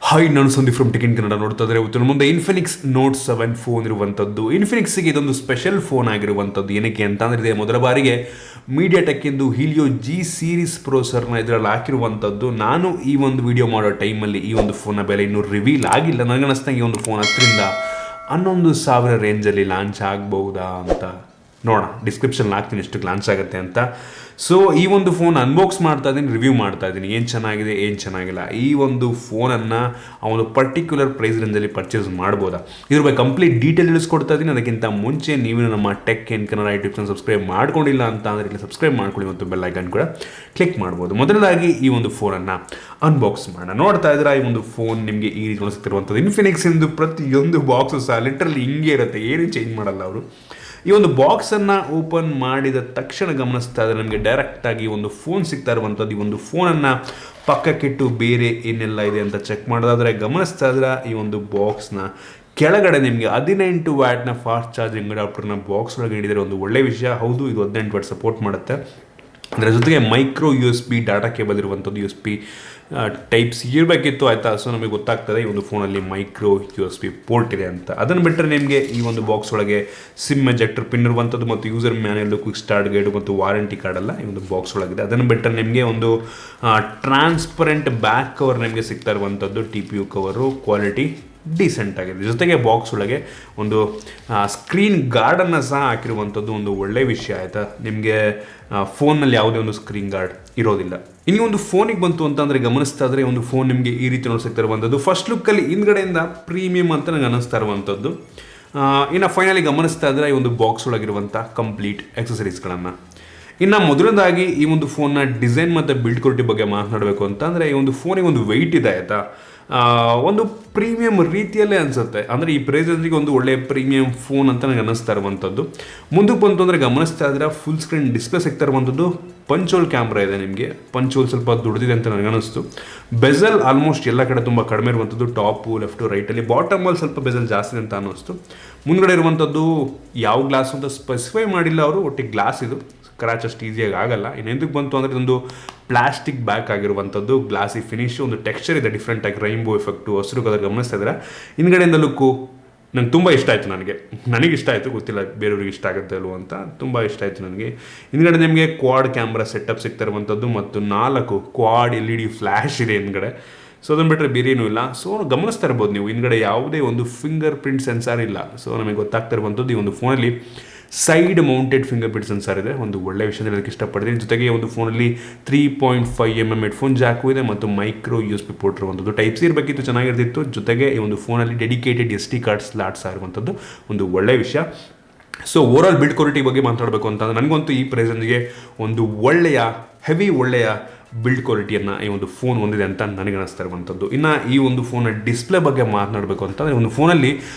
Hi, ನಾನು Sandeep from tech in Kannada. ನೋಡ್ತಾ ಇದ್ದಾರೆ ಇವತ್ತು ನಮ್ಮ ಮುಂದೆ ಇನ್ಫಿನಿಕ್ಸ್ ನೋಟ್ 7 ಫೋನ್ ಇರುವಂಥದ್ದು. ಇನ್ಫಿನಿಕ್ಸ್ಗೆ ಇದೊಂದು ಸ್ಪೆಷಲ್ ಫೋನ್ ಆಗಿರುವಂಥದ್ದು. ಏನಕ್ಕೆ ಅಂತ ಅಂದರೆ ಮೊದಲ ಬಾರಿಗೆ ಮೀಡಿಯಾಟೆಕ್ ಎಂದು ಹೀಲಿಯೋ ಜಿ ಸೀರೀಸ್ ಪ್ರೊಸೆಸರ್ನ ಇದರಲ್ಲಿ ಹಾಕಿರುವಂಥದ್ದು. ನಾನು ಈ ಒಂದು ವಿಡಿಯೋ ಮಾಡೋ ಟೈಮಲ್ಲಿ ಈ ಒಂದು ಫೋನ್ನ ಬೆಲೆ ಇನ್ನೂ ರಿವೀಲ್ ಆಗಿಲ್ಲ. ನನಗನ್ನಿಸ್ದಂಗೆ ಈ ಒಂದು ಫೋನ್ 10,000 ರೇಂಜಲ್ಲಿ ಲಾಂಚ್ ಆಗಬಹುದಾ ಅಂತ ನೋಡೋಣ. ಡಿಸ್ಕ್ರಿಪ್ಷನ್ ಹಾಕ್ತೀನಿ ಎಷ್ಟು ಲಾಂಚ್ ಆಗುತ್ತೆ ಅಂತ. ಸೊ ಈ ಒಂದು ಫೋನ್ ಅನ್ಬಾಕ್ಸ್ ಮಾಡ್ತಾ ಇದ್ದೀನಿ, ರಿವ್ಯೂ ಮಾಡ್ತಾ ಇದ್ದೀನಿ, ಏನು ಚೆನ್ನಾಗಿದೆ ಏನು ಚೆನ್ನಾಗಿಲ್ಲ. ಈ ಒಂದು ಫೋನನ್ನು ಆ ಒಂದು ಪರ್ಟಿಕ್ಯುಲರ್ ಪ್ರೈಸ್ ರೇಂಜಲ್ಲಿ ಪರ್ಚೇಸ್ ಮಾಡ್ಬೋದಾ, ಇದ್ರ ಬಗ್ಗೆ ಕಂಪ್ಲೀಟ್ ಡೀಟೇಲ್ ತಿಳಿಸ್ಕೊಡ್ತಾ ಇದ್ದೀನಿ. ಅದಕ್ಕಿಂತ ಮುಂಚೆ ನೀವು ನಮ್ಮ tech in Kannada YouTube channel subscribe ಮಾಡ್ಕೊಂಡಿಲ್ಲ ಅಂತ ಅಂದರೆ ಇಲ್ಲಿ ಸಬ್ಸ್ಕ್ರೈಬ್ ಮಾಡ್ಕೊಳ್ಳಿ ಮತ್ತು ಬೆಲ್ ಐಕಾನ್ ಕೂಡ ಕ್ಲಿಕ್ ಮಾಡ್ಬೋದು. ಮೊದಲದಾಗಿ ಈ ಒಂದು ಫೋನನ್ನು ಅನ್ಬಾಕ್ಸ್ ಮಾಡೋಣ. ನೋಡ್ತಾ ಇದ್ರೆ ಈ ಒಂದು ಫೋನ್ ನಿಮಗೆ ಈ ರೀತಿ ಕಾಣಿಸ್ತಿರುವಂಥದ್ದು. ಇನ್ಫಿನಿಕ್ಸ್ ಎಂದು ಪ್ರತಿಯೊಂದು ಬಾಕ್ಸು ಸಹ ಲಿಟ್ರಲಿ ಹಿಂಗೆ ಇರುತ್ತೆ, ಏನು ಚೇಂಜ್ ಮಾಡಲ್ಲ ಅವರು. ಈ ಒಂದು ಬಾಕ್ಸನ್ನು ಓಪನ್ ಮಾಡಿದ ತಕ್ಷಣ ಗಮನಿಸ್ತಾ ಇದ್ರೆ ನಮಗೆ ಡೈರೆಕ್ಟಾಗಿ ಒಂದು ಫೋನ್ ಸಿಗ್ತಾ ಇರುವಂಥದ್ದು. ಈ ಒಂದು ಫೋನನ್ನು ಪಕ್ಕಕ್ಕಿಟ್ಟು ಬೇರೆ ಏನೆಲ್ಲ ಇದೆ ಅಂತ ಚೆಕ್ ಮಾಡೋದಾದರೆ ಗಮನಿಸ್ತಾ ಇದ್ರೆ ಈ ಒಂದು ಬಾಕ್ಸ್ನ ಕೆಳಗಡೆ ನಿಮಗೆ 18 ವ್ಯಾಟ್ನ ಫಾಸ್ಟ್ ಚಾರ್ಜಿಂಗ್ ಅಡಾಪ್ಟರ್ನ ಬಾಕ್ಸ್ ಒಳಗೆ ನೀಡಿದರೆ ಒಂದು ಒಳ್ಳೆಯ ವಿಷಯ. ಹೌದು, ಇದು 18 ವ್ಯಾಟ್ ಸಪೋರ್ಟ್ ಮಾಡುತ್ತೆ. ಅದರ ಜೊತೆಗೆ ಮೈಕ್ರೋ USB ಡಾಟಾ ಕೇಬಲ್ ಇರುವಂಥದ್ದು, USB ಟೈಪ್ಸ್ ಇರಬೇಕಿತ್ತು, ಆಯಿತಾ. ಸೊ ನಮಗೆ ಗೊತ್ತಾಗ್ತದೆ ಈ ಒಂದು ಫೋನಲ್ಲಿ ಮೈಕ್ರೋ USB ಪೋರ್ಟ್ ಇದೆ ಅಂತ. ಅದನ್ನು ಬಿಟ್ಟರೆ ನಿಮಗೆ ಈ ಒಂದು ಬಾಕ್ಸ್ ಒಳಗೆ ಸಿಮ್ ಎಜೆಕ್ಟರ್ ಪಿನ್ ಇರುವಂಥದ್ದು ಮತ್ತು user manual, quick start guide ಮತ್ತು ವಾರಂಟಿ ಕಾರ್ಡ್ ಎಲ್ಲ ಈ ಒಂದು ಬಾಕ್ಸ್ ಒಳಗಿದೆ. ಅದನ್ನು ಬಿಟ್ಟರೆ ನಿಮಗೆ ಒಂದು ಟ್ರಾನ್ಸ್ಪರೆಂಟ್ ಬ್ಯಾಕ್ ಕವರ್ ನಿಮಗೆ ಸಿಗ್ತಾ ಇರುವಂಥದ್ದು. TPU ಕವರು ಕ್ವಾಲಿಟಿ ಡೀಸೆಂಟ್ ಆಗಿದೆ. ಜೊತೆಗೆ ಬಾಕ್ಸ್ ಒಳಗೆ ಒಂದು ಸ್ಕ್ರೀನ್ ಗಾರ್ಡನ್ನು ಸಹ ಹಾಕಿರುವಂಥದ್ದು ಒಂದು ಒಳ್ಳೆಯ ವಿಷಯ, ಆಯಿತಾ. ನಿಮಗೆ ಫೋನ್ನಲ್ಲಿ ಯಾವುದೇ ಒಂದು ಸ್ಕ್ರೀನ್ ಗಾರ್ಡ್ ಇರೋದಿಲ್ಲ. ಇನ್ನು ಒಂದು ಫೋನಿಗೆ ಬಂತು ಅಂತಂದರೆ ಗಮನಿಸ್ತಾ ಇದ್ರೆ ಒಂದು ಫೋನ್ ನಿಮಗೆ ಈ ರೀತಿ ನೋಡ್ಸಿಕ್ತಾ ಇರುವಂಥದ್ದು. ಫಸ್ಟ್ ಲುಕ್ಕಲ್ಲಿ ಹಿಂದ್ಗಡೆಯಿಂದ ಪ್ರೀಮಿಯಂ ಅಂತ ನನಗೆ ಅನ್ನಿಸ್ತಾ ಇರುವಂಥದ್ದು. ಇನ್ನು ಫೈನಲಿ ಗಮನಿಸ್ತಾ ಇದ್ರೆ ಈ ಒಂದು ಬಾಕ್ಸ್ ಒಳಗಿರುವಂಥ ಕಂಪ್ಲೀಟ್ ಎಕ್ಸಸರೀಸ್ಗಳನ್ನು. ಇನ್ನು ಮೊದಲನೇದಾಗಿ ಈ ಒಂದು ಫೋನ್ನ ಡಿಸೈನ್ ಮತ್ತು ಬಿಲ್ಡ್ ಕ್ವಾಲಿಟಿ ಬಗ್ಗೆ ಮಾತನಾಡಬೇಕು ಅಂತಂದರೆ ಈ ಒಂದು ಫೋನಿಗೆ ಒಂದು ವೆಯ್ಟ್ ಇದೆ, ಆಯಿತಾ. ಒಂದು ಪ್ರೀಮಿಯಂ ರೀತಿಯಲ್ಲೇ ಅನಿಸುತ್ತೆ. ಅಂದರೆ ಈ ಪ್ರೈಸ್ ರೇಂಜಿಗೆ ಒಂದು ಒಳ್ಳೆಯ ಪ್ರೀಮಿಯಂ ಫೋನ್ ಅಂತ ನನಗೆ ಅನ್ನಿಸ್ತಾ ಇರುವಂಥದ್ದು. ಮುಂದಕ್ಕೆ ಬಂತು ಅಂದರೆ ಗಮನಿಸ್ತಾ ಇದ್ರೆ ಫುಲ್ ಸ್ಕ್ರೀನ್ ಡಿಸ್ಪ್ಲೇ ಸಿಗ್ತಾ ಇರುವಂಥದ್ದು. ಪಂಚೋಲ್ ಕ್ಯಾಮ್ರಾ ಇದೆ ನಿಮಗೆ. ಪಂಚೋಲ್ ಸ್ವಲ್ಪ ದೊಡ್ಡದಿದೆ ಅಂತ ನನಗೆ ಅನ್ನಿಸ್ತು. ಬೆಸಲ್ ಆಲ್ಮೋಸ್ಟ್ ಎಲ್ಲ ಕಡೆ ತುಂಬ ಕಡಿಮೆ ಇರುವಂಥದ್ದು. ಟಾಪು ಲೆಫ್ಟು ರೈಟಲ್ಲಿ, ಬಾಟಮಲ್ಲಿ ಸ್ವಲ್ಪ ಬೆಸಲ್ ಜಾಸ್ತಿ ಅಂತ ಅನ್ನಿಸ್ತು. ಮುಂದ್ಗಡೆ ಇರುವಂಥದ್ದು ಯಾವ ಗ್ಲಾಸ್ ಅಂತ ಸ್ಪೆಸಿಫೈ ಮಾಡಿಲ್ಲ ಅವರು, ಒಟ್ಟಿಗೆ ಗ್ಲಾಸ್ ಇದು. ಸ್ಕ್ರಾಚ್ ಅಷ್ಟು ಈಸಿಯಾಗಿ ಆಗಲ್ಲ. ಇನ್ನೆಂದಕ್ಕೆ ಬಂತು ಅಂದರೆ ಇದೊಂದು ಪ್ಲಾಸ್ಟಿಕ್ ಬ್ಯಾಕ್ ಆಗಿರುವಂಥದ್ದು. ಗ್ಲಾಸಿ ಫಿನಿಶು, ಒಂದು ಟೆಕ್ಸ್ಚರ್ ಇದೆ ಡಿಫ್ರೆಂಟಾಗಿ, ರೈನ್ಬೋ ಎಫೆಕ್ಟು, ಹಸಿರು ಕಲರ್ ಗಮನಿಸ್ತಾ ಇದ್ದಾರೆ. ಹಿಂದ್ಗಡೆಯಿಂದ ಲುಕ್ಕು ನಂಗೆ ತುಂಬ ಇಷ್ಟ ಆಯಿತು. ನನಗೆ ಇಷ್ಟ ಆಯಿತು, ಗೊತ್ತಿಲ್ಲ ಬೇರೆಯವ್ರಿಗೆ ಇಷ್ಟ ಆಗುತ್ತೆ ಅಲ್ವ ಅಂತ. ತುಂಬ ಇಷ್ಟ ಆಯಿತು ನನಗೆ. ಹಿಂದ್ಗಡೆ ನಿಮಗೆ ಕ್ವಾಡ್ ಕ್ಯಾಮ್ರಾ ಸೆಟಪ್ ಸಿಗ್ತಾ ಇರುವಂಥದ್ದು ಮತ್ತು 4 ಕ್ವಾಡ್ LED ಫ್ಲ್ಯಾಶ್ ಇದೆ ಹಿಂದ್ಗಡೆ. ಸೊ ಅದನ್ನು ಬಿಟ್ಟರೆ ಬೇರೆ ಏನೂ ಇಲ್ಲ. ಸೊ ಗಮನಿಸ್ತಾ ಇರ್ಬೋದು ನೀವು, ಹಿಂದ್ಗಡೆ ಯಾವುದೇ ಒಂದು ಫಿಂಗರ್ ಪ್ರಿಂಟ್ ಸೆನ್ಸಾರ್ ಇಲ್ಲ. ಸೊ ನಮಗೆ ಗೊತ್ತಾಗ್ತಾ ಇರುವಂಥದ್ದು ಈ ಒಂದು ಫೋನಲ್ಲಿ side mounted fingerprint sensor ಇದೆ. ಒಂದು ಒಳ್ಳೆ ವಿಷಯ ಹೇಳೋದಕ್ಕೆ ಇಷ್ಟಪಡ್ತೀನಿ. ಜೊತೆಗೆ ಒಂದು ಫೋನಲ್ಲಿ 3.5mm ಹೆಡ್ಫೋನ್ ಜಾಕು ಇದೆ ಮತ್ತು ಮೈಕ್ರೋ USB ಪೋರ್ಟ್ ಇರುವಂಥದ್ದು. ಟೈಪ್ ಸಿ ಇರಬೇಕಿತ್ತು, ಚೆನ್ನಾಗಿರ್ತಿತ್ತು. ಜೊತೆಗೆ ಈ ಒಂದು ಫೋನಲ್ಲಿ ಡೆಡಿಕೇಟೆಡ್ SD ಕಾರ್ಡ್ ಸ್ಲಾಟ್ಸ್ ಆಗಿರುವಂಥದ್ದು ಒಂದು ಒಳ್ಳೆಯ ವಿಷಯ. ಸೊ ಓವರಾಲ್ ಬಿಲ್ಡ್ ಕ್ವಾಲಿಟಿ ಬಗ್ಗೆ ಮಾತಾಡಬೇಕು ಅಂತಂದರೆ ನನಗಂತೂ ಈ ಪ್ರೈಸನ್ಗೆ ಒಂದು ಒಳ್ಳೆಯ ಬಿಲ್ಡ್ ಕ್ವಾಲಿಟಿಯನ್ನು ಈ ಒಂದು ಫೋನ್ ಹೊಂದಿದೆ ಅಂತ ನನಗೆ ಅನ್ನಿಸ್ತಾ ಇರುವಂಥದ್ದು. ಇನ್ನು ಈ ಒಂದು ಫೋನ ಡಿಸ್ಪ್ಲೇ ಬಗ್ಗೆ ಮಾತನಾಡಬೇಕು ಅಂತಂದರೆ ಒಂದು ಫೋನಲ್ಲಿ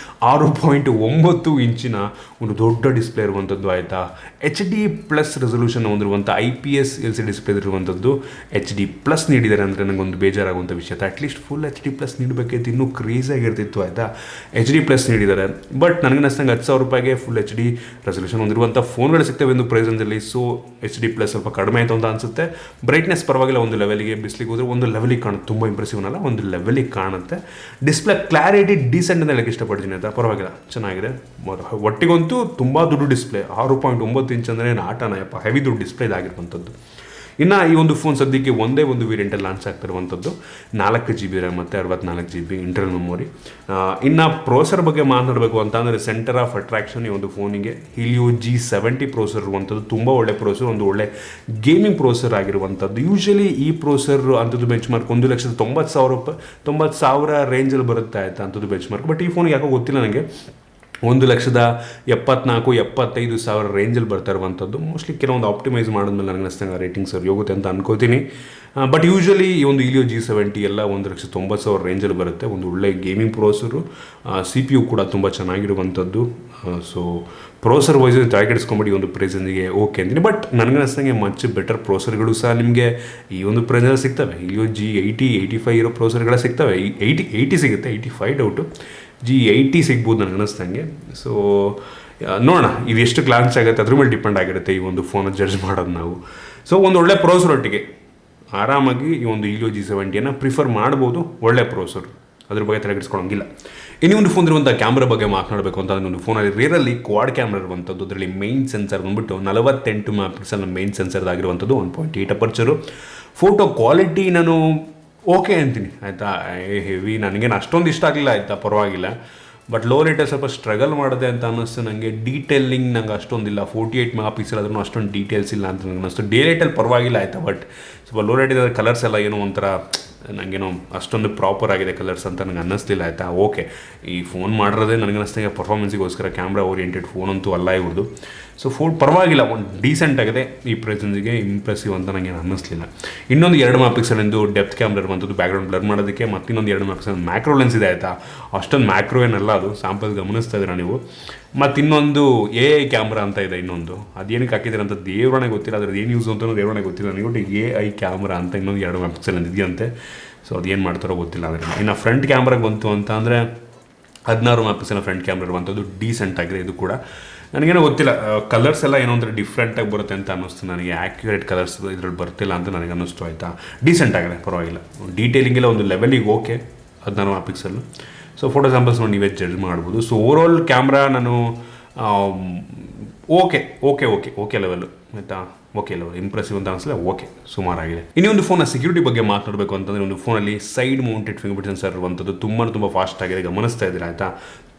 6.9 ಇಂಚಿನ ಒಂದು ದೊಡ್ಡ ಡಿಸ್ಪ್ಲೇ ಇರುವಂಥದ್ದು, ಆಯಿತಾ. HD+ ರೆಸೊಲ್ಯೂಷನ್ ಹೊಂದಿರುವಂಥ IPS LCD ಡಿಸ್ಪ್ಲೇ ಇರುವಂಥದ್ದು. HD+ ನೀಡಿದ್ದಾರೆ ಅಂದರೆ ನನಗೊಂದು ಬೇಜಾರಾಗುವಂಥ ವಿಷಯ. ಅಟ್ಲೀಸ್ಟ್ ಫುಲ್ HD+ ನೀಡಬೇಕಿತ್ತು, ಇನ್ನೂ ಕ್ರೇಜಿಯಾಗಿರ್ತಿತ್ತು, ಆಯಿತಾ. HD+ ನೀಡಿದ್ದಾರೆ. ಬಟ್ ನನಗೆ ಅನ್ನಿಸ್ತಂಗೆ 10,000 ರೂಪಾಯಿಗೆ ಫುಲ್ HD ರೆಸೊಲ್ಯೂಷನ್ ಹೊಂದಿರುವಂಥ ಫೋನ್ಗಳು ಸಿಗ್ತವೆ ಒಂದು ಪ್ರೈಸ್ ರೇಂಜಲ್ಲಿ. ಸೊ HD+ ಸ್ವಲ್ಪ ಕಡಿಮೆ ಆಯಿತು ಅಂತ ಅನಿಸುತ್ತೆ. ಬ್ರೈಟ್ನೆಸ್ ಪರವಾಗಿಲ್ಲ, ಒಂದು ಲೆವೆಲಿಗೆ, ಬಿಸಿಲಿಗೆ ಹೋದರೆ ಒಂದು ಲೆವೆಲಿಗೆ ಕಾಣುತ್ತೆ. ತುಂಬ ಇಂಪ್ರೆಸಿವ್ ಅಲ್ಲ, ಒಂದು ಲೆವೆಲಿಗೆ ಕಾಣುತ್ತೆ. ಡಿಸ್ಪ್ಲೇ ಕ್ಲಾರಿಟಿ ಡೀಸೆಂಟ್ ಅಂತ ಹೇಳಕ್ಕೆ ಇಷ್ಟಪಡ್ತೀನಿ, ಆಯಿತಾ. ಪರವಾಗಿಲ್ಲ, ಚೆನ್ನಾಗಿದೆ. ಒಟ್ಟಿಗಂತೂ ತುಂಬ ದೊಡ್ಡ ಡಿಸ್ಪ್ಲೇ. 6.9 ಇಂಚ್ ಅಂದರೆ ಆಟನಯಪ್ಪ, ಹೆವಿ ದೊಡ್ಡ ಡಿಸ್ಪ್ಲೇ ಇದಾಗಿರುವಂಥದ್ದು. ಇನ್ನು ಈ ಒಂದು ಫೋನ್ ಸದ್ಯಕ್ಕೆ ಒಂದೇ ಒಂದು ವೇರಿಯಂಟಲ್ಲಿ ಲಾಂಚ್ ಆಗ್ತಿರುವಂಥದ್ದು. 4GB RAM ಮತ್ತು 64GB ಇಂಟರ್ನಲ್ ಮೆಮೊರಿ. ಇನ್ನು ಪ್ರೊಸೆಸರ್ ಬಗ್ಗೆ ಮಾತನಾಡಬೇಕು ಅಂತ ಅಂದರೆ ಸೆಂಟರ್ ಆಫ್ ಅಟ್ರಾಕ್ಷನ್ ಈ ಒಂದು ಫೋನಿಗೆ Helio G70 ಪ್ರೊಸೆಸರ್ ಇರುವಂಥದ್ದು. ತುಂಬ ಒಳ್ಳೆ ಪ್ರೊಸೆಸರ್, ಒಂದು ಒಳ್ಳೆ ಗೇಮಿಂಗ್ ಪ್ರೊಸೆಸರ್ ಆಗಿರುವಂಥದ್ದು. ಯೂಶಲಿ ಈ ಪ್ರೊಸೆಸರ್ ಅಂಥದ್ದು ಬೆಂಚ್ ಮಾರ್ಕ್ 1,90,000 ರೇಂಜಲ್ಲಿ ಬರುತ್ತೆ, ಆಯಿತಾ, ಅಂಥದ್ದು ಬೆಂಚ್ ಮಾರ್ಕ್. ಬಟ್ ಈ ಫೋನಿಗೆ ಯಾಕೋ ಗೊತ್ತಿಲ್ಲ ನನಗೆ 1,74,000-75,000 ರೇಂಜಲ್ಲಿ ಬರ್ತಾ ಇರುವಂಥದ್ದು. ಮೋಸ್ಟ್ಲಿ ಕೆಲವೊಂದು ಆಪ್ಟಿಮೈಸ್ ಮಾಡಿದ್ಮೇಲೆ ನನಗೆ ಅನಿಸ್ತಂಗೆ ರೇಟಿಂಗ್ಸ್ ಹೋಗುತ್ತೆ ಅಂತ ಅನ್ಕೋತೀನಿ. ಬಟ್ ಯೂಶಲಿ ಈ ಒಂದು Helio G70 ಎಲ್ಲ 1,90,000 ರೇಂಜಲ್ಲಿ ಬರುತ್ತೆ. ಒಂದು ಒಳ್ಳೆ ಗೇಮಿಂಗ್ ಪ್ರೊಸೆಸರು. CPU ಕೂಡ ತುಂಬ ಚೆನ್ನಾಗಿರುವಂಥದ್ದು. ಸೊ ಪ್ರೊಸೆಸರ್ ವೈಸ್ ತಲೆಕೆಡಿಸ್ಕೊಂಬಿಟ್ಟು ಈ ಒಂದು ಪ್ರೈಸನ್ನಿಗೆ ಓಕೆ ಅಂತೀನಿ. ಬಟ್ ನನಗೆ ಅನಿಸ್ತಂಗೆ ಮಚ್ ಬೆಟರ್ ಪ್ರೊಸೆಸರ್ಗಳು ಸಹ ನಿಮಗೆ ಈ ಒಂದು ಪ್ರೈಸಲ್ಲಿ ಸಿಗ್ತವೆ. Helio G80, 85 ಇರೋ ಪ್ರೊಸೆಸರ್ಗಳೇ ಸಿಗ್ತವೆ. 80 ಸಿಗುತ್ತೆ, 85 ಡೌಟು. G80 ಸಿಗ್ಬೋದು ನನಗೆ ಅನ್ನಿಸ್ದಂಗೆ. ಸೊ ನೋಡೋಣ ಇದು ಎಷ್ಟು ಲಾಂಚ್ ಆಗುತ್ತೆ, ಅದ್ರ ಮೇಲೆ ಡಿಪೆಂಡ್ ಆಗಿರುತ್ತೆ ಈ ಒಂದು ಫೋನ ಜಡ್ಜ್ ಮಾಡೋದು ನಾವು. ಸೊ ಒಂದು ಒಳ್ಳೆ ಪ್ರೊಸೆಸರ್ ಒಟ್ಟಿಗೆ ಆರಾಮಾಗಿ ಈ ಒಂದು Helio G70 ಪ್ರಿಫರ್ ಮಾಡ್ಬೋದು. ಒಳ್ಳೆ ಪ್ರೊಸೆಸರ್, ಅದ್ರ ಬಗ್ಗೆ ತಲೆಗೆಡಿಸ್ಕೊಳ್ಳೋಂಗಿಲ್ಲ. ಇನ್ನೂ ಒಂದು ಫೋನ್ ಇರುವಂಥ ಕ್ಯಾಮ್ರಾ ಬಗ್ಗೆ ಮಾತನಾಡಬೇಕು ಅಂತಂದರೆ ಒಂದು ಫೋನಲ್ಲಿ ರೇರಲ್ಲಿ ಕ್ವಾಡ್ ಕ್ಯಾಮ್ರಾ ಇರುವಂಥದ್ದು. ಅದರಲ್ಲಿ ಮೇನ್ ಸೆನ್ಸರ್ ಬಂದುಬಿಟ್ಟು 48 ಮೆಗಾ ಪಿಕ್ಸೆಲ್ ಮೇನ್ ಸೆನ್ಸರ್ದಾಗಿರುವಂಥದ್ದು, 1.8 ಅಪರ್ಚರು. ಫೋಟೋ ಕ್ವಾಲಿಟಿ ನಾನು ಓಕೆ ಅಂತೀನಿ ಆಯಿತಾ, ಹೆವಿ ನನಗೇನು ಅಷ್ಟೊಂದು ಇಷ್ಟ ಆಗಲಿಲ್ಲ ಆಯಿತಾ, ಪರವಾಗಿಲ್ಲ. ಬಟ್ ಲೋ ಲೈಟಲ್ಲಿ ಸ್ವಲ್ಪ ಸ್ಟ್ರಗಲ್ ಮಾಡಿದೆ ಅಂತ ಅನ್ನಿಸ್ತು ನನಗೆ. ಡೀಟೇಲಿಂಗ್ ನಂಗೆ ಅಷ್ಟೊಂದಿಲ್ಲ, 48 ಮೆಗಾ ಪಿಕ್ಸೆಲ್ ಆದ್ರೂ ಅಷ್ಟೊಂದು ಡೀಟೇಲ್ಸ್ ಇಲ್ಲ ಅಂತ ನನಗೆ ಅನ್ನಿಸ್ತು. ಡೇ ಲೈಟಲ್ಲಿ ಪರವಾಗಿಲ್ಲ ಆಯಿತಾ, ಬಟ್ ಸ್ವಲ್ಪ ಲೋ ಲೈಟ್ ಇದ್ದರೆ ಕಲರ್ಸ್ ಎಲ್ಲ ಏನೋ ಒಂಥರ ನನಗೇನೋ ಅಷ್ಟೊಂದು ಪ್ರಾಪರ್ ಆಗಿದೆ ಕಲರ್ಸ್ ಅಂತ ನನಗೆ ಅನ್ನಿಸ್ಲಿಲ್ಲ ಆಯಿತಾ. ಓಕೆ, ಈ ಫೋನ್ ಮಾಡಿರೋದೇ ನನಗೆ ಅನ್ನಿಸ್ದಂಗೆ ಪರ್ಫಾರ್ಮೆನ್ಸಿಗೋಸ್ಕರ, ಕ್ಯಾಮ್ರಾ ಓರಿಯೆಂಟೆಡ್ ಫೋನ್ ಅಂತೂ ಅಲ್ಲ ಇವ್ರದ್ದು. ಸೊ ಫೋನ್ ಪರವಾಗಿಲ್ಲ, ಒಂದು ಡೀಸೆಂಟ್ ಆಗಿದೆ. ಈ ಪ್ರೆಸೆನ್ಸಿಗೆ ಇಂಪ್ರೆಸಿವ್ ಅಂತ ನನಗೆ ಅನ್ನಿಸ್ಲಿಲ್ಲ. ಇನ್ನೊಂದು 2 ಮೆಗಾ ಪಿಕ್ಸೆಲ್ ಎಂದು ಡೆಪ್ತ್ ಕ್ಯಾಮ್ರಾ ಇರುವಂಥದ್ದು ಬ್ಯಾಕ್ಗ್ರೌಂಡ್ ಬ್ಲರ್ ಮಾಡೋದಕ್ಕೆ, ಮತ್ತು ಇನ್ನೊಂದು 2 ಮೆಗಾ ಪಿಕ್ಸೆಲ್ ಮ್ಯಾಕ್ರೋ ಲೆನ್ಸ್ ಇದೆ ಆಯಿತಾ. ಅಷ್ಟೊಂದು ಮ್ಯಾಕ್ರೋ ಏನಲ್ಲ, ಅದು ಸ್ಯಾಂಪಲ್ ಗಮನಿಸ್ತಾ ಇದ್ದೀರಾ ನೀವು. ಮತ್ತು ಇನ್ನೊಂದು AI ಕ್ಯಾಮ್ರಾ ಅಂತ ಇದೆ, ಇನ್ನೊಂದು ಅದೇನಕ್ಕೆ ಹಾಕಿದ್ದಾರೆ ಅಂತ ದೇವರಣೆ ಗೊತ್ತಿಲ್ಲ, ಅದ್ರದ್ದು ಏನು ಯೂಸ್ ಅಂತಲೂ ದೇವರಣೆ ಗೊತ್ತಿಲ್ಲ ನನಗೆ. AI ಕ್ಯಾಮ್ರಾ ಅಂತ ಇನ್ನೊಂದು 2 ಮೆಗಾ ಪಿಕ್ಸೆಲ್ ಇದೆಯಂತೆ. ಸೊ ಅದೇನು ಮಾಡ್ತಾರೋ ಗೊತ್ತಿಲ್ಲ. ಅದರಿಂದ ಇನ್ನು ಫ್ರಂಟ್ ಕ್ಯಾಮ್ರಾಗೆ ಬಂತು ಅಂತ ಅಂದರೆ 16 ಮೆಗಾ ಪಿಕ್ಸೆಲ್ ಫ್ರಂಟ್ ಕ್ಯಾಮ್ರಾ ಇರುವಂಥದ್ದು, ಡೀಸೆಂಟ್ ಆಗಿದೆ ಇದು ಕೂಡ. ನನಗೇನೋ ಗೊತ್ತಿಲ್ಲ, ಕಲರ್ಸ್ ಎಲ್ಲ ಏನೋ ಒಂಥರ ಡಿಫ್ರೆಂಟಾಗಿ ಬರುತ್ತೆ ಅಂತ ಅನ್ನಿಸ್ತು ನನಗೆ. ಆ್ಯಕ್ಯುರೇಟ್ ಕಲರ್ಸ್ ಇದ್ರಲ್ಲಿ ಬರ್ತಿಲ್ಲ ಅಂತ ನನಗೆ ಅನ್ನಿಸ್ತು ಆಯಿತಾ. ಡೀಸೆಂಟ್ ಆಗಿದೆ, ಪರವಾಗಿಲ್ಲ. ಡೀಟೇಲಿಂಗೆಲ್ಲ ಒಂದು ಲೆವೆಲಿಗೆ okay, 16 mega pixel. So photo samples ನೋಡಿ ನೀವೇ ಜಡ್ಜ್ ಮಾಡ್ಬೋದು. ಸೊ ಓವರಾಲ್ ಕ್ಯಾಮ್ರಾ ನಾನು ಓಕೆ ಲೆವೆಲ್ಲು ಆಯಿತಾ, ಓಕೆ ಲೆವೆಲ್ ಇಂಪ್ರೆಸಿವ್ ಅಂತ ಅನಿಸಲ್ಲ, ಓಕೆ ಸುಮಾರಾಗಿದೆ. ಇನ್ನೊಂದು ಫೋನ್ನ ಸೆಕ್ಯೂರಿಟಿ ಬಗ್ಗೆ ಮಾತನಾಡಬೇಕು ಅಂತಂದರೆ, ಒಂದು ಫೋನಲ್ಲಿ side mounted finger print sensor ಇರುವಂಥದ್ದು ತುಂಬ ಫಾಸ್ಟ್ ಆಗಿದೆ, ಗಮನಿಸ್ತಾ ಇದ್ದೀರಾ ಆಯಿತಾ.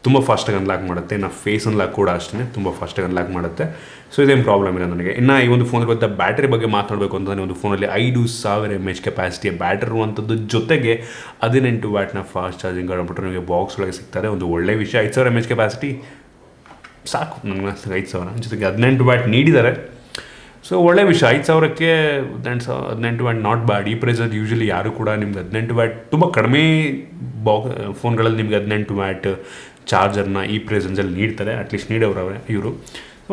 ತುಂಬ ಫಾಸ್ಟಾಗಿ ಅನ್ಲಾಕ್ ಮಾಡುತ್ತೆ. ಇನ್ನು ಫೇಸ್ ಅನ್ಲಾಕ್ ಕೂಡ ಅಷ್ಟೇ ತುಂಬ ಫಾಸ್ಟಾಗಿ ಅನ್ಲಾಕ್ ಮಾಡುತ್ತೆ. ಸೊ ಇದೇನು ಪ್ರಾಬ್ಲಮ್ ಇಲ್ಲ ನನಗೆ. ಇನ್ನು ಈ ಒಂದು ಫೋನ್ ಇರುವಂಥ ಬ್ಯಾಟ್ರಿ ಬಗ್ಗೆ ಮಾತನಾಡಬೇಕು ಅಂತಂದರೆ, ಒಂದು ಫೋನಲ್ಲಿ 5000 mAh ಕೆಪಾಸಿಟಿಯ ಬ್ಯಾಟ್ರಿ ಇರುವಂಥದ್ದು, ಜೊತೆಗೆ 18 ವ್ಯಾಟ್ನ ಫಾಸ್ಟ್ ಚಾರ್ಜಿಂಗ್ ಅಡಾಪ್ಟರ್ ನಿಮಗೆ ಬಾಕ್ಸ್ ಒಳಗೆ ಸಿಗ್ತಾರೆ. ಒಂದು ಒಳ್ಳೆಯ ವಿಷಯ. 5000 mAh ಕೆಪಾಸಿಟಿ ಸಾಕು ನನಗೆ ಅನಿಸ್ತದೆ. 5000 ಜೊತೆಗೆ 18 ವ್ಯಾಟ್ ನೀಡಿದ್ದಾರೆ. ಸೊ ಒಳ್ಳೆ ವಿಷಯ. 5000ಕ್ಕೆ 18 ವ್ಯಾಟ್ ನಾಟ್ ಬ್ಯಾಡ್. ಈ ಪ್ರೈಸಲ್ಲಿ ಯೂಶಲಿ ಯಾರು ಕೂಡ ನಿಮ್ಗೆ 18 ವ್ಯಾಟ್, ತುಂಬ ಕಡಿಮೆ ಫೋನ್ಗಳಲ್ಲಿ ನಿಮಗೆ 18 ವ್ಯಾಟ್ ಚಾರ್ಜರ್ನ ಈ ಪ್ರೆಸೆನ್ಸಲ್ಲಿ ನೀಡ್ತಾರೆ. ಅಟ್ಲೀಸ್ಟ್ ನೀಡೋರವ್ರೆ ಇವರು,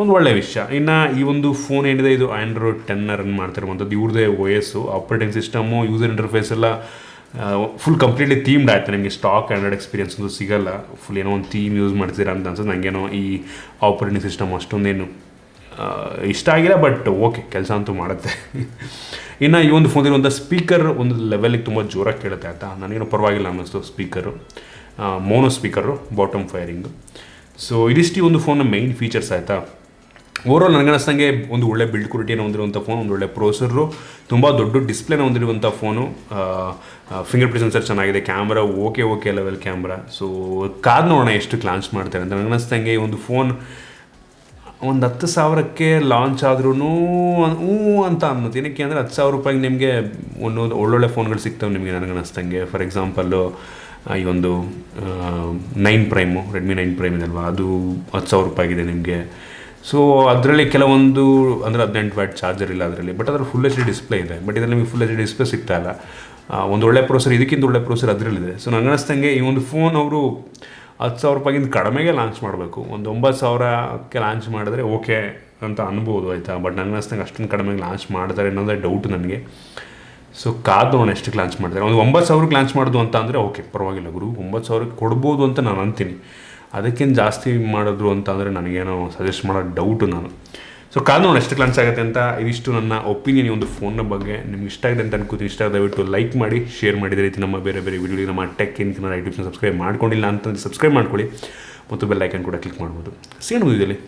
ಒಂದು ಒಳ್ಳೆಯ ವಿಷಯ. ಇನ್ನು ಈ ಒಂದು ಫೋನ್ ಏನಿದೆ, ಇದು ಆ್ಯಂಡ್ರಾಯ್ಡ್ 10 ರನ್ ಮಾಡ್ತಿರುವಂಥದ್ದು. ಇವ್ರದ್ದೇ OS, operating system, user interface ಎಲ್ಲ ಫುಲ್ ಕಂಪ್ಲೀಟ್ಲಿ ಥೀಮ್ಡ್ ಆಯಿತು. ನಿಮಗೆ ಸ್ಟಾಕ್ ಆ್ಯಂಡ್ರಾಯ್ಡ್ ಎಕ್ಸ್ಪೀರಿಯನ್ಸ್ ಒಂದು ಸಿಗೋಲ್ಲ. ಫುಲ್ ಏನೋ ಒಂದು ಥೀಮ್ ಯೂಸ್ ಮಾಡ್ತೀರಾ ಅಂತ ಅನ್ಸುತ್ತೆ ನನಗೇನೋ. ಈ ಆಪ್ರೇಟಿಂಗ್ ಸಿಸ್ಟಮ್ ಅಷ್ಟೊಂದೇನು ಇಷ್ಟ ಆಗಿಲ್ಲ, ಬಟ್ ಓಕೆ, ಕೆಲಸ ಅಂತೂ ಮಾಡುತ್ತೆ. ಇನ್ನು ಈ ಒಂದು ಫೋನಿರುವಂಥ ಸ್ಪೀಕರ್ ಒಂದು ಲೆವೆಲಿಗೆ ತುಂಬ ಜೋರಾಗಿ ಕೇಳುತ್ತೆ ಆಯಿತಾ. ನನಗೇನೋ ಪರವಾಗಿಲ್ಲ ಅನ್ನಿಸ್ತು speaker. Mono speaker, bottom firing. So ಇದಿಷ್ಟು ಈ ಒಂದು ಫೋನ್ನ ಮೈನ್ ಫೀಚರ್ಸ್ ಆಯಿತಾ. ಓವರಾಲ್ ನನಗೆ ಅನ್ನಿಸ್ದಂಗೆ ಒಂದು ಒಳ್ಳೆ ಬಿಲ್ಡ್ ಕ್ವಾಲಿಟಿಯನ್ನು ಹೊಂದಿರುವಂಥ ಫೋನ್, ಒಂದು ಒಳ್ಳೆ ಪ್ರೊಸೆಸರು, ತುಂಬ ದೊಡ್ಡ ಡಿಸ್ಪ್ಲೇನ ಹೊಂದಿರುವಂಥ ಫೋನು. ಫಿಂಗರ್ ಪ್ರಿಂಟ್ ಸೆನ್ಸರ್ ಚೆನ್ನಾಗಿದೆ, camera okay level camera. So ಕಾದು ನೋಡೋಣ ಎಷ್ಟು ಲಾಂಚ್ ಮಾಡ್ತಾರೆ ಅಂತ. ನನಗೆ ಅನ್ನಿಸ್ದಂಗೆ ಈ ಒಂದು ಫೋನ್ ಒಂದು 10,000ಕ್ಕೆ ಲಾಂಚ್ ಆದ್ರೂ ಅಂತ ಅನ್ನೋದು. ಏನಕ್ಕೆ ಅಂದರೆ 10,000 ರೂಪಾಯಿಗೆ ನಿಮಗೆ ಒಳ್ಳೊಳ್ಳೆ ಫೋನ್ಗಳು ಸಿಗ್ತವೆ ನಿಮಗೆ. ನನಗೆ ಅನ್ನಿಸ್ದಂಗೆ ಫಾರ್ ಎಕ್ಸಾಂಪಲ್ಲು ಈ ಒಂದು 9 ಪ್ರೈಮು, ರೆಡ್ಮಿ 9 ಪ್ರೈಮ್ ಇದಲ್ವಾ, ಅದು 10,000 ರೂಪಾಯಿಗಿದೆ ನಿಮಗೆ. ಸೊ ಅದರಲ್ಲಿ ಕೆಲವೊಂದು ಅಂದರೆ 18 ವ್ಯಾಟ್ ಚಾರ್ಜರ್ ಇಲ್ಲ ಅದರಲ್ಲಿ, ಬಟ್ ಅದರ ಫುಲ್ HD ಡಿಸ್ಪ್ಲೇ ಇದೆ. ಬಟ್ ಇದರಲ್ಲಿ ನಿಮಗೆ ಫುಲ್ HD ಡಿಸ್ಪ್ಲೇ ಸಿಗ್ತಾ ಇಲ್ಲ. ಒಂದು ಒಳ್ಳೆ ಪ್ರೊಸೆಸರ್, ಇದಕ್ಕಿಂತ ಒಳ್ಳೆ ಪ್ರೊಸೆಸರ್ ಅದರಲ್ಲಿದೆ. ಸೊ ನನಗೆ ಅನ್ನಿಸ್ದಂಗೆ ಈ ಒಂದು ಫೋನ್ ಅವರು 10,000 ರೂಪಾಯಿಗಿಂತ ಕಡಿಮೆಗೆ ಲಾಂಚ್ ಮಾಡಬೇಕು. ಒಂದು 9,000ಕ್ಕೆ ಲಾಂಚ್ ಮಾಡಿದ್ರೆ ಓಕೆ ಅಂತ ಅನ್ಬೋದು ಆಯಿತಾ. ಬಟ್ ನನಗೆ ಅನ್ನಿಸ್ದಂಗೆ ಅಷ್ಟೊಂದು ಕಡಿಮೆಗೆ ಲಾಂಚ್ ಮಾಡ್ತಾರೆ ಅನ್ನೋದೇ ಡೌಟ್ ನನಗೆ. ಸೊ ಕಾದು ನೋಡೋಣ ಎಷ್ಟಕ್ಕೆ ಲಾಂಚ್ ಮಾಡ್ತಾರೆ. ಒಂದು 9,000ಕ್ಕೆ ಲಾಂಚ್ ಮಾಡೋದು ಅಂತ ಅಂದರೆ ಓಕೆ, ಪರವಾಗಿಲ್ಲ ಗುರು, 9,000ಕ್ಕೆ ಕೊಡ್ಬೋದು ಅಂತ ನಾನು ಅಂತೀನಿ. ಅದಕ್ಕಿಂತ ಜಾಸ್ತಿ ಮಾಡಿದ್ರು ಅಂತ ಅಂದರೆ ನನಗೇನೋ ಸಜೆಸ್ಟ್ ಮಾಡೋ ಡೌಟು ನಾನು. ಸೊ ಕಾದು ನೋಡೋಣ ಎಷ್ಟಕ್ಕೆ ಲಾಂಚ್ ಆಗುತ್ತೆ ಅಂತ. ಇದಿಷ್ಟು ನನ್ನ ಒಪಿನಿಯನ್ ಈ ಒಂದು ಫೋನ್ನ ಬಗ್ಗೆ. ನಿಮ್ಗೆ ಇಷ್ಟ ಆಗಿದೆ ಅಂತ ಅನ್ಕೋತೀನಿ. ಇಷ್ಟ ದಯವಿಟ್ಟು ಲೈಕ್ ಮಾಡಿ, ಶೇರ್ ಮಾಡಿದ ರೀತಿ ನಮ್ಮ ಬೇರೆ ವಿಡಿಯೋಗೆ ನಮ್ಮ ಟೆಕ್ ಇನ್ ಕನ್ನಡ ಯೂಟ್ಯೂಬ್ನ ಸಬ್ಸ್ಕ್ರೈಬ್ ಮಾಡ್ಕೊಂಡಿಲ್ಲ ಅಂತಂದರೆ ಸಬ್ಸ್ಕ್ರೈಬ್ ಮಾಡ್ಕೊಳ್ಳಿ, ಮತ್ತು ಬೆಲ್ ಐಕನ್ ಕೂಡ ಕ್ಲಿಕ್ ಮಾಡ್ಬೋದು. ಸಿಗೋಣ ಇದರಲ್ಲಿ.